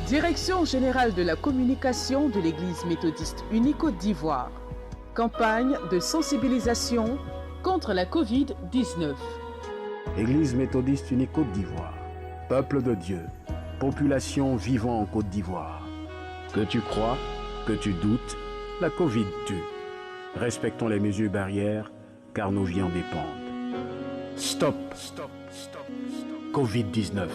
Direction générale de la communication de l'Église méthodiste unie Côte d'Ivoire. Campagne de sensibilisation contre la Covid-19. Église méthodiste unie Côte d'Ivoire. Peuple de Dieu, population vivant en Côte d'Ivoire. Que tu crois, que tu doutes, la Covid tue. Respectons les mesures barrières, car nos vies en dépendent. Stop, Covid-19.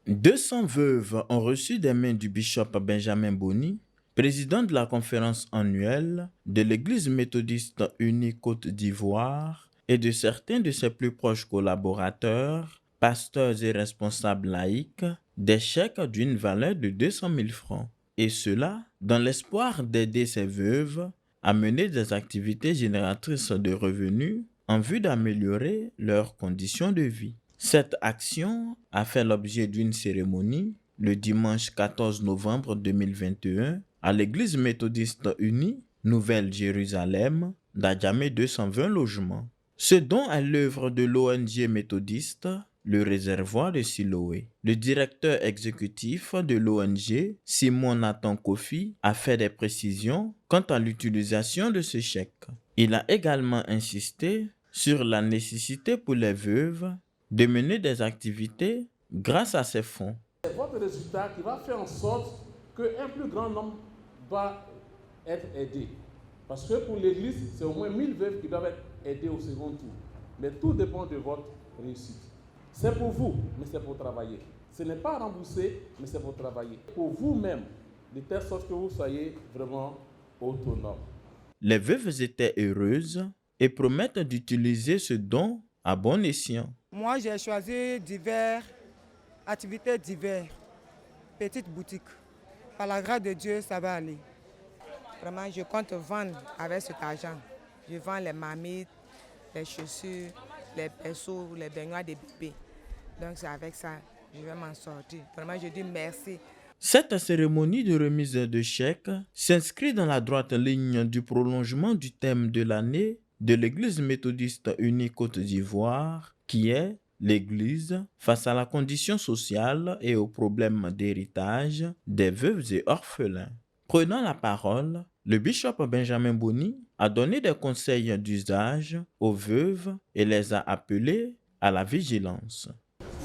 200 veuves ont reçu des mains du bishop Benjamin Boni, président de la conférence annuelle de l'Église méthodiste unie Côte d'Ivoire et de certains de ses plus proches collaborateurs, pasteurs et responsables laïcs, des chèques d'une valeur de 200 000 francs. Et cela dans l'espoir d'aider ces veuves à mener des activités génératrices de revenus en vue d'améliorer leurs conditions de vie. Cette action a fait l'objet d'une cérémonie le dimanche 14 novembre 2021 à l'Église méthodiste unie Nouvelle-Jérusalem d'Adjamé 220 logements. Ce don est l'œuvre de l'ONG méthodiste Le Réservoir de Siloé. Le directeur exécutif de l'ONG, Simon Nathan Kofi, a fait des précisions quant à l'utilisation de ce chèque. Il a également insisté sur la nécessité pour les veuves de mener des activités grâce à ces fonds. C'est votre résultat qui va faire en sorte qu'un plus grand nombre va être aidé. Parce que pour l'Église, c'est au moins 1000 veuves qui doivent être aidées au second tour. Mais tout dépend de votre réussite. C'est pour vous, mais c'est pour travailler. Ce n'est pas remboursé, mais c'est pour travailler. Pour vous-même, de telle sorte que vous soyez vraiment autonome. Les veuves étaient heureuses et promettent d'utiliser ce don à bon escient. Moi, j'ai choisi activités diverses, petites boutiques. Par la grâce de Dieu, ça va aller. Vraiment, je compte vendre avec cet argent. Je vends les marmites, les chaussures, les pinceaux, les baignoires des bébés. Donc, c'est avec ça que je vais m'en sortir. Vraiment, je dis merci. Cette cérémonie de remise de chèques s'inscrit dans la droite ligne du prolongement du thème de l'année de l'Église méthodiste unie Côte d'Ivoire, qui est l'Église face à la condition sociale et aux problèmes d'héritage des veuves et orphelins. Prenant la parole, le bishop Benjamin Boni a donné des conseils d'usage aux veuves et les a appelées à la vigilance.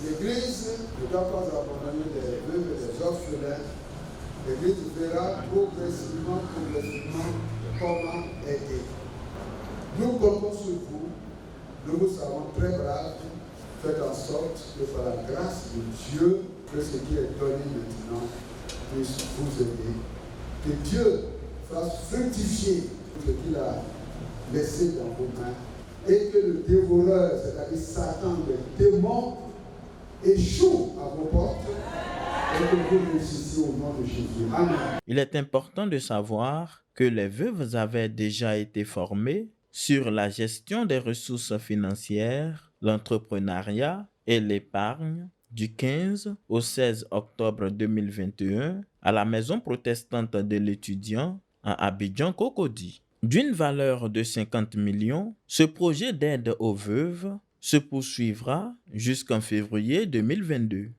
L'Église ne doit pas abandonner les veuves et les orphelins. L'Église verra progressivement comment aider. Nous comptons sur vous, nous vous savons très braves. Faites en sorte que par la grâce de Dieu, que ce qui est donné maintenant puisse vous aider. Que Dieu fasse fructifier ce qu'il a laissé dans vos mains et que le dévoreur, c'est-à-dire Satan, le démon, échoue à vos portes et que vous réussissiez au nom de Jésus. Amen. Il est important de savoir que les veuves avaient déjà été formées sur la gestion des ressources financières, l'entrepreneuriat et l'épargne du 15 au 16 octobre 2021 à la maison protestante de l'étudiant à Abidjan-Cocody. D'une valeur de 50 millions, ce projet d'aide aux veuves se poursuivra jusqu'en février 2022.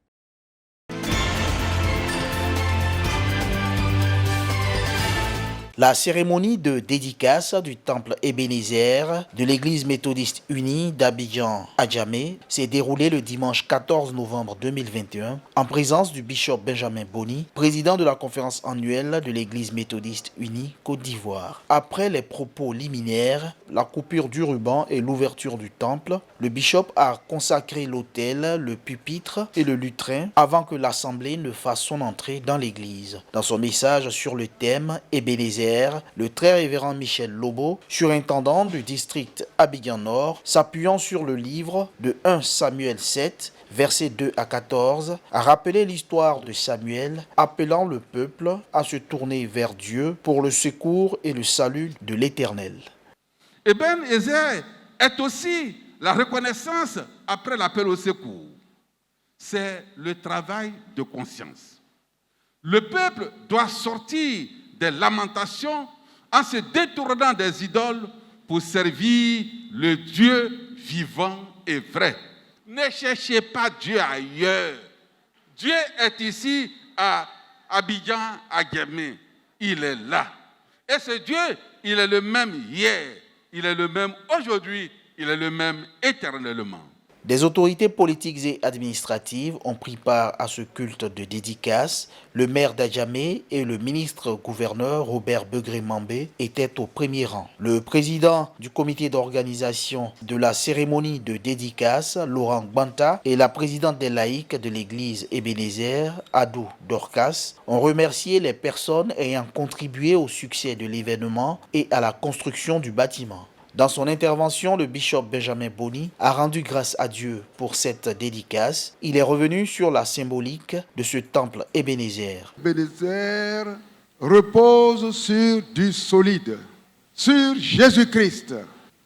La cérémonie de dédicace du temple Ebenezer de l'église méthodiste unie d'Abidjan à Djamé s'est déroulée le dimanche 14 novembre 2021 en présence du bishop Benjamin Boni, président de la conférence annuelle de l'église méthodiste unie Côte d'Ivoire. Après les propos liminaires, la coupure du ruban et l'ouverture du temple, le bishop a consacré l'autel, le pupitre et le lutrin avant que l'assemblée ne fasse son entrée dans l'église. Dans son message sur le thème Ebenezer, le très révérend Michel Lobo, surintendant du district Abidjan-Nord, s'appuyant sur le livre de 1 Samuel 7, versets 2 à 14, a rappelé l'histoire de Samuel, appelant le peuple à se tourner vers Dieu pour le secours et le salut de l'Éternel. Ebenezer est aussi la reconnaissance après l'appel au secours. C'est le travail de conscience. Le peuple doit sortir des lamentations en se détournant des idoles pour servir le Dieu vivant et vrai. Ne cherchez pas Dieu ailleurs. Dieu est ici à Abidjan, à Djamé. Il est là. Et ce Dieu, il est le même hier, il est le même aujourd'hui, il est le même éternellement. Des autorités politiques et administratives ont pris part à ce culte de dédicace. Le maire d'Adjamé et le ministre-gouverneur Robert Begré-Mambé étaient au premier rang. Le président du comité d'organisation de la cérémonie de dédicace, Laurent Gbanta, et la présidente des laïcs de l'église Ebenezer, Adou Dorcas, ont remercié les personnes ayant contribué au succès de l'événement et à la construction du bâtiment. Dans son intervention, le bishop Benjamin Boni a rendu grâce à Dieu pour cette dédicace. Il est revenu sur la symbolique de ce temple Ebenezer. Ebenezer repose sur du solide, sur Jésus-Christ,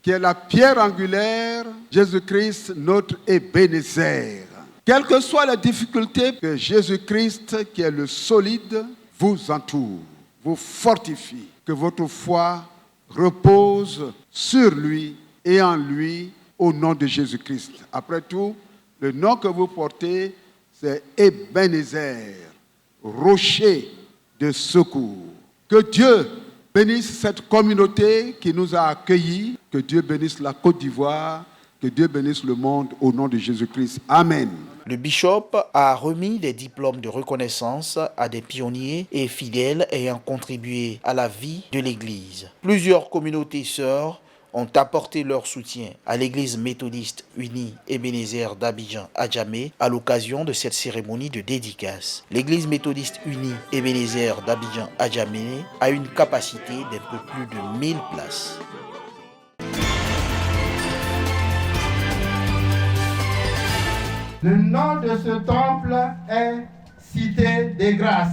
qui est la pierre angulaire, Jésus-Christ notre Ebenezer. Quelles que soient les difficultés, que Jésus-Christ, qui est le solide, vous entoure, vous fortifie, que votre foi repose sur lui et en lui au nom de Jésus-Christ. Après tout, le nom que vous portez, c'est Ebenezer, rocher de secours. Que Dieu bénisse cette communauté qui nous a accueillis, que Dieu bénisse la Côte d'Ivoire, que Dieu bénisse le monde au nom de Jésus-Christ. Amen. Le bishop a remis des diplômes de reconnaissance à des pionniers et fidèles ayant contribué à la vie de l'Église. Plusieurs communautés sœurs ont apporté leur soutien à l'Église méthodiste unie Ebenezer d'Abidjan à Djamé à l'occasion de cette cérémonie de dédicace. L'Église méthodiste unie Ebenezer d'Abidjan à Djamé a une capacité d'un peu plus de 1000 places. Le nom de ce temple est Cité des Grâces.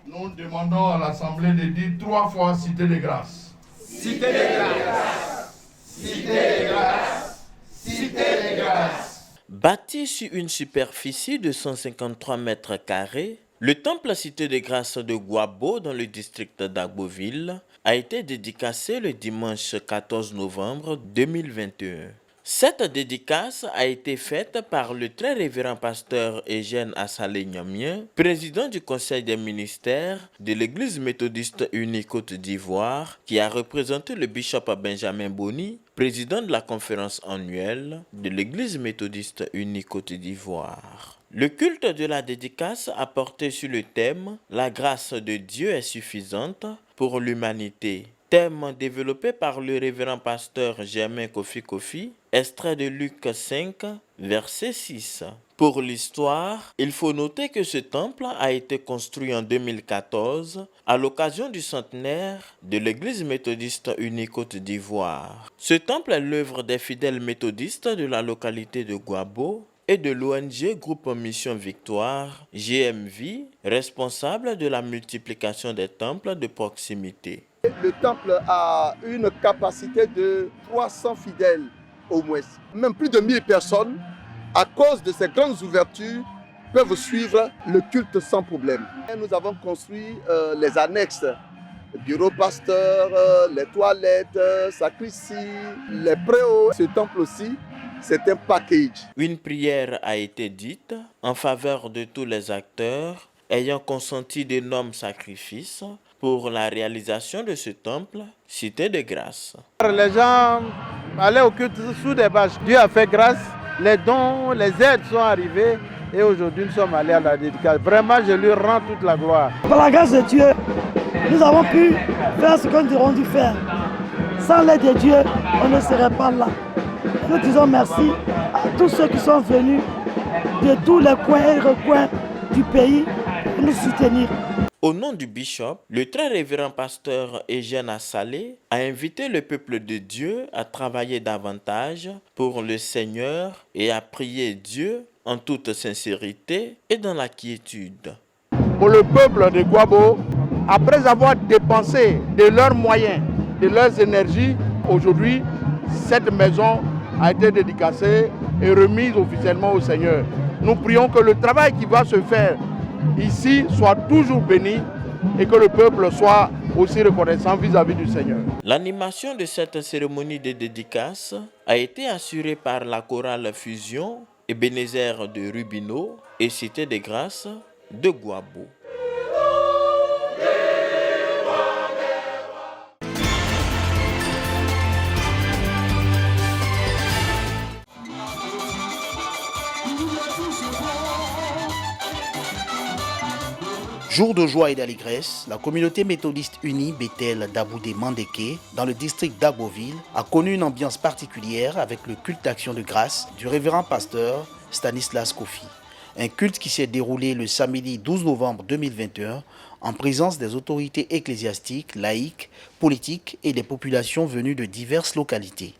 Nous demandons à l'Assemblée de dire 3 fois Cité des Grâces. Cité des Grâces. Cité des Grâces. Cité des Grâces. Bâti sur une superficie de 153 mètres carrés, le temple Cité des Grâces de Guabo dans le district d'Agboville a été dédicacé le dimanche 14 novembre 2021. Cette dédicace a été faite par le très révérend pasteur Eugène Assalé Nyamien, président du conseil des ministères de l'Église méthodiste unie Côte d'Ivoire, qui a représenté le bishop Benjamin Boni, président de la conférence annuelle de l'Église méthodiste unie Côte d'Ivoire. Le culte de la dédicace a porté sur le thème « La grâce de Dieu est suffisante pour l'humanité ». Thème développé par le révérend pasteur Germain Kofi, extrait de Luc 5, verset 6. Pour l'histoire, il faut noter que ce temple a été construit en 2014 à l'occasion du centenaire de l'Église méthodiste unie Côte d'Ivoire. Ce temple est l'œuvre des fidèles méthodistes de la localité de Guabo et de l'ONG Groupe Mission Victoire, GMV, responsable de la multiplication des temples de proximité. Le temple a une capacité de 300 fidèles au moins. Même plus de 1000 personnes, à cause de ces grandes ouvertures, peuvent suivre le culte sans problème. Et nous avons construit les annexes, bureau pasteur, les toilettes, sacristie, les préaux. Ce temple aussi, c'est un package. Une prière a été dite en faveur de tous les acteurs ayant consenti d'énormes sacrifices pour la réalisation de ce temple, Cité de Grâce. Les gens allaient au culte sous des bâches. Dieu a fait grâce, les dons, les aides sont arrivés et aujourd'hui nous sommes allés à la dédicace. Vraiment, je lui rends toute la gloire. Par la grâce de Dieu, nous avons pu faire ce que nous aurions dû faire. Sans l'aide de Dieu, on ne serait pas là. Nous disons merci à tous ceux qui sont venus de tous les coins et recoins du pays pour nous soutenir. Au nom du bishop, le très révérend pasteur Eugène Assalé a invité le peuple de Dieu à travailler davantage pour le Seigneur et à prier Dieu en toute sincérité et dans la quiétude. Pour le peuple de Guabo, après avoir dépensé de leurs moyens, de leurs énergies, aujourd'hui, cette maison a été dédicacée et remise officiellement au Seigneur. Nous prions que le travail qui va se faire ici soit toujours béni et que le peuple soit aussi reconnaissants vis-à-vis du Seigneur. L'animation de cette cérémonie de dédicace a été assurée par la chorale Fusion, Ebenezer de Rubino et Cité des Grâces de Guabo. Jour de joie et d'allégresse, la communauté méthodiste unie Bethel d'Aboudé Mandeke, dans le district d'Agboville, a connu une ambiance particulière avec le culte d'action de grâce du révérend pasteur Stanislas Kofi. Un culte qui s'est déroulé le samedi 12 novembre 2021 en présence des autorités ecclésiastiques, laïques, politiques et des populations venues de diverses localités.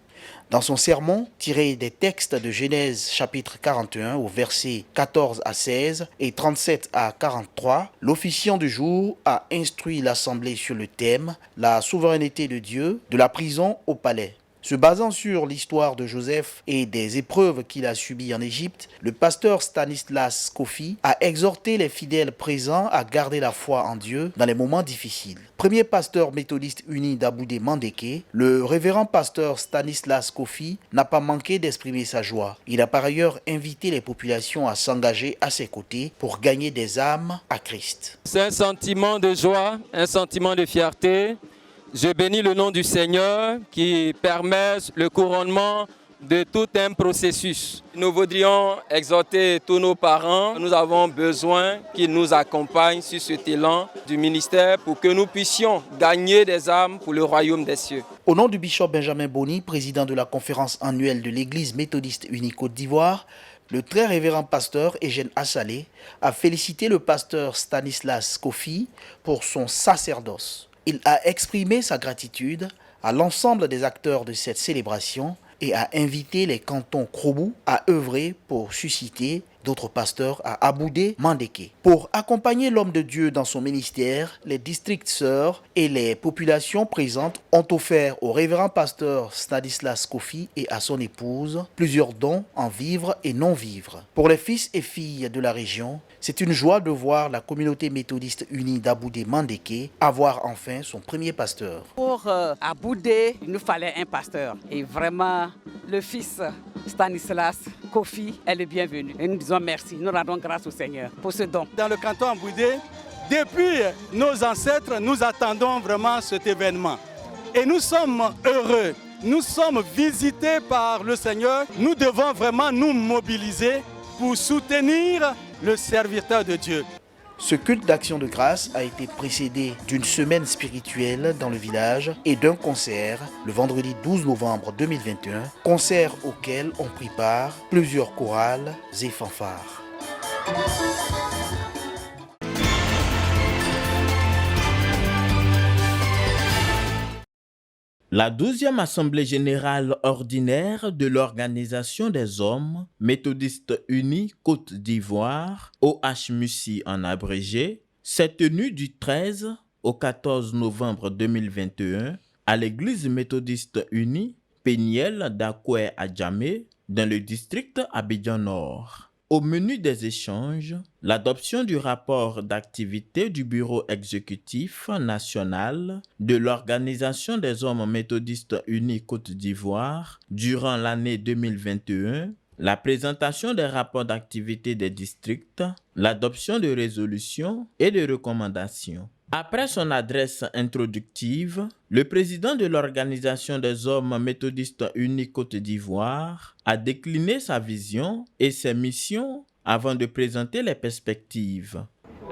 Dans son sermon, tiré des textes de Genèse chapitre 41 au verset 14 à 16 et 37 à 43, l'officiant du jour a instruit l'assemblée sur le thème « La souveraineté de Dieu, de la prison au palais ». Se basant sur l'histoire de Joseph et des épreuves qu'il a subies en Égypte, le pasteur Stanislas Kofi a exhorté les fidèles présents à garder la foi en Dieu dans les moments difficiles. Premier pasteur méthodiste uni d'Aboudé Mandeke, le révérend pasteur Stanislas Kofi n'a pas manqué d'exprimer sa joie. Il a par ailleurs invité les populations à s'engager à ses côtés pour gagner des âmes à Christ. C'est un sentiment de joie, un sentiment de fierté. Je bénis le nom du Seigneur qui permet le couronnement de tout un processus. Nous voudrions exhorter tous nos parents. Nous avons besoin qu'ils nous accompagnent sur cet élan du ministère pour que nous puissions gagner des âmes pour le royaume des cieux. Au nom du bishop Benjamin Boni, président de la conférence annuelle de l'Église méthodiste unie Côte d'Ivoire, le très révérend pasteur Eugène Assalé a félicité le pasteur Stanislas Kofi pour son sacerdoce. Il a exprimé sa gratitude à l'ensemble des acteurs de cette célébration et a invité les cantons Krobou à œuvrer pour susciter d'autres pasteurs à Aboudé Mandeke. Pour accompagner l'homme de Dieu dans son ministère, les districts sœurs et les populations présentes ont offert au révérend pasteur Stanislas Kofi et à son épouse plusieurs dons en vivres et non-vivres. Pour les fils et filles de la région, c'est une joie de voir la communauté méthodiste unie d'Aboudé Mandeke avoir enfin son premier pasteur. Pour Aboudé, il nous fallait un pasteur. Et vraiment, le fils Stanislas Kofi est le bienvenu. Et nous disons merci, nous rendons grâce au Seigneur pour ce don. Dans le canton Aboudé, depuis nos ancêtres, nous attendons vraiment cet événement. Et nous sommes heureux, nous sommes visités par le Seigneur. Nous devons vraiment nous mobiliser pour soutenir le serviteur de Dieu. Ce culte d'action de grâce a été précédé d'une semaine spirituelle dans le village et d'un concert le vendredi 12 novembre 2021, concert auquel ont pris part plusieurs chorales et fanfares. La 12e Assemblée générale ordinaire de l'Organisation des hommes méthodistes unis Côte d'Ivoire, OHMUCI en abrégé, s'est tenue du 13 au 14 novembre 2021 à l'église méthodiste unie Péniel d'Akoué à Djamé dans le district Abidjan Nord. Au menu des échanges, l'adoption du rapport d'activité du Bureau exécutif national de l'Organisation des hommes méthodistes unis Côte d'Ivoire durant l'année 2021, la présentation des rapports d'activité des districts, l'adoption de résolutions et de recommandations. Après son adresse introductive, le président de l'Organisation des hommes méthodistes unis Côte d'Ivoire a décliné sa vision et ses missions avant de présenter les perspectives.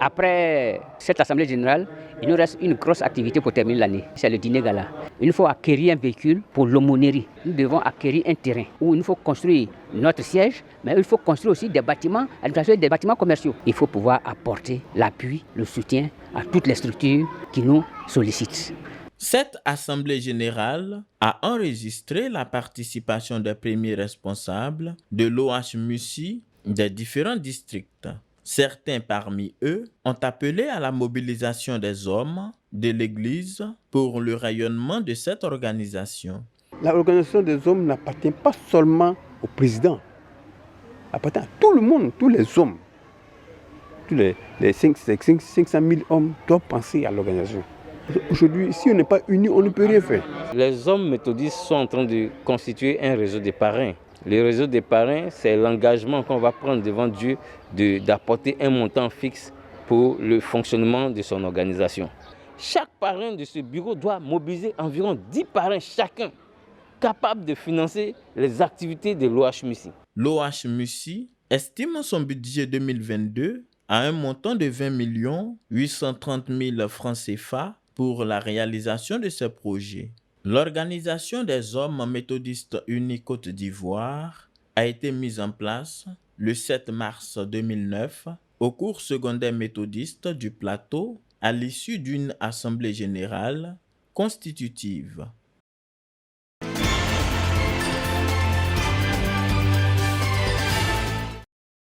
Après cette assemblée générale, il nous reste une grosse activité pour terminer l'année. C'est le dîner gala. Il faut acquérir un véhicule pour l'aumônerie. Nous devons acquérir un terrain où il faut construire notre siège, mais il faut construire aussi des bâtiments, des bâtiments commerciaux. Il faut pouvoir apporter l'appui, le soutien à toutes les structures qui nous sollicitent. Cette assemblée générale a enregistré la participation des premiers responsables de l'OHMUCI des différents districts. Certains parmi eux ont appelé à la mobilisation des hommes de l'Église pour le rayonnement de cette organisation. L'organisation des hommes n'appartient pas seulement au président, elle appartient à tout le monde, tous les hommes. Tous les 500 000 hommes doivent penser à l'organisation. Aujourd'hui, si on n'est pas unis, on ne peut rien faire. Les hommes méthodistes sont en train de constituer un réseau de parrains. Le réseau des parrains, c'est l'engagement qu'on va prendre devant Dieu d'apporter un montant fixe pour le fonctionnement de son organisation. Chaque parrain de ce bureau doit mobiliser environ 10 parrains chacun, capables de financer les activités de l'OHMUSI. L'OHMUSI estime son budget 2022 à un montant de 20 830 000 francs CFA pour la réalisation de ces projets. L'Organisation des Hommes Méthodistes Unis Côte d'Ivoire a été mise en place le 7 mars 2009 au cours secondaire méthodiste du Plateau à l'issue d'une assemblée générale constitutive.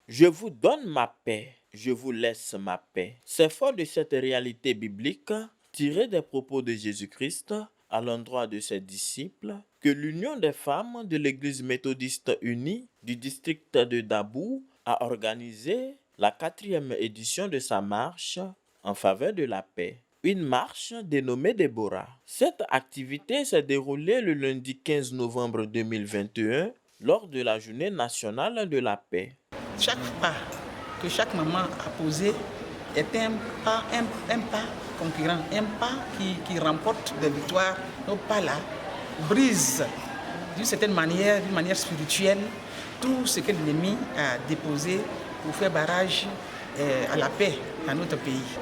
Je vous donne ma paix, je vous laisse ma paix. C'est fort de cette réalité biblique tirée des propos de Jésus-Christ à l'endroit de ses disciples que l'Union des femmes de l'Église méthodiste unie du district de Dabou a organisé la 4e édition de sa marche en faveur de la paix. Une marche dénommée Déborah. Cette activité s'est déroulée le lundi 15 novembre 2021 lors de la Journée nationale de la paix. Chaque pas que chaque maman a posé est un pas concurrent, un pas qui remporte des victoires. Nos pas là brisent d'une certaine manière, d'une manière spirituelle, tout ce que l'ennemi a déposé pour faire barrage à la paix dans notre pays.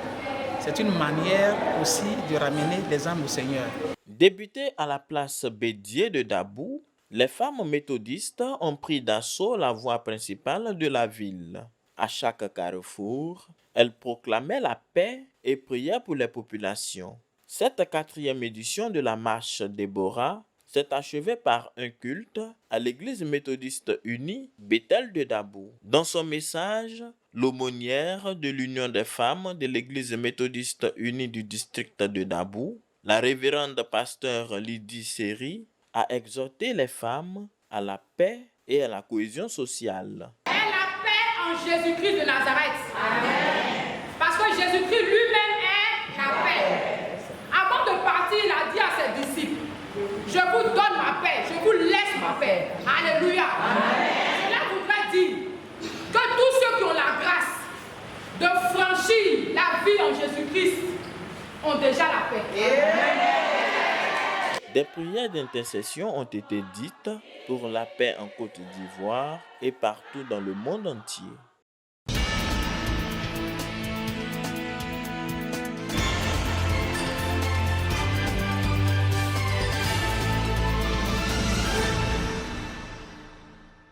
C'est une manière aussi de ramener les âmes au Seigneur. Débutées à la place Bédier de Dabou, les femmes méthodistes ont pris d'assaut la voie principale de la ville. À chaque carrefour, elles proclamaient la paix et priaient pour les populations. Cette 4e édition de la marche Déborah s'est achevée par un culte à l'église méthodiste unie Bethel de Dabou. Dans son message, l'aumônière de l'Union des femmes de l'église méthodiste unie du district de Dabou, la révérende pasteur Lydie Seri, a exhorté les femmes à la paix et à la cohésion sociale. Et la paix en Jésus-Christ de Nazareth. Amen. Parce que Jésus-Christ lui-même est la paix. Avant de partir, il a dit à ses disciples, je vous donne ma paix, je vous laisse ma paix. Alléluia. Amen. Cela voudrait dire que tous ceux qui ont la grâce de franchir la vie en Jésus-Christ ont déjà la paix. Amen. Des prières d'intercession ont été dites pour la paix en Côte d'Ivoire et partout dans le monde entier.